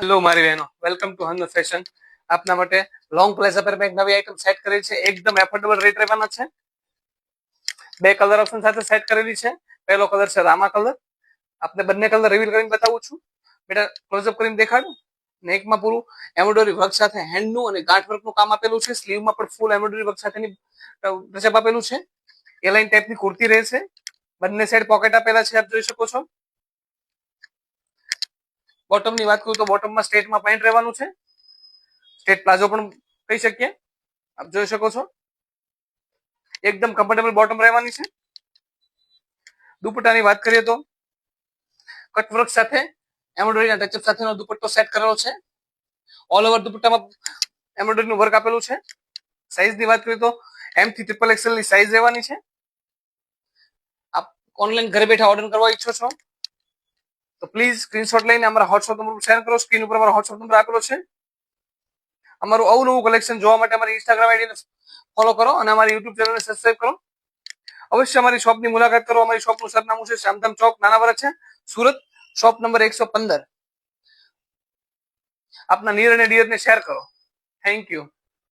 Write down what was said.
Hello મારી બહેનો, welcome to હન ફેશન. આપના માટે લોંગ પ્લેઝર પર મેં એક નવી આઈટમ સેટ કરી છે. એકદમ એફોર્ડેબલ રેટ રહેવાના છે. બે કલર ઓપ્શન સાથે સેટ કરેલી છે. પહેલો કલર છે રામા કલર. આપને બંને કલર રિવીલ કરીને બતાવું છું. બેટા ક્લોઝઅપ કરીને દેખાડું. નેકમાં પૂરું એમ્બ્રોઇડરી વર્ક સાથે હેન્ડનું અને ગાંઠ વર્કનું કામ આપેલું છે. સ્લીવમાં પણ ફૂલ એમ્બ્રોઇડરી વર્ક સાથેની ટચઅપ આપેલું છે. એ લાઈન ટાઈપની કુર્તી રહેશે. બંને સાઈડ પોકેટ આપેલા છે, આપ જોઈ શકો છો. બોટમની વાત કરું તો બોટમમાં સ્ટ્રેટમાં પેન્ટ રહેવાનું છે. સ્ટ્રેટ પ્લાઝો પણ કહી શકીએ. આપ જોઈ શકો છો. એકદમ કમ્ફર્ટેબલ બોટમ રહેવાની છે. દુપટ્ટાની વાત કરીએ તો કટવર્ક સાથે એમ્બ્રોઇડરીના ટચઅપ સાથેનો દુપટ્ટો સેટ કરેલો છે. ઓલ ઓવર દુપટ્ટામાં એમ્બ્રોઇડરીનું વર્ક આપેલું છે. સાઈઝની વાત કરીએ તો M થી XXL ની સાઈઝ રહેવાની છે. આપ ઓનલાઈન ઘરે બેઠા ઓર્ડર કરવા ઈચ્છો છો તો પ્લીઝ સ્ક્રીનશોટ લઈને અમારા વોટ્સએપ નંબર શેર કરો. સ્ક્રીન ઉપર અમારો વોટ્સએપ નંબર આપેલો છે. અમારું અવનવું કલેક્શન જોવા માટે અમારી ઇન્સ્ટાગ્રામ આઈડીને ફોલો કરો અને અમારી યુટ્યુબ ચેનલને સબસ્ક્રાઇબ કરો. અવશ્ય અમારી શોપની મુલાકાત કરો. અમારી શોપનું સરનામું છે શ્યામધામ ચોક, નાના વરજ છે, સુરત. Shop number 115. આપના નિયર અને ડિયરને શેર કરો. Thank you.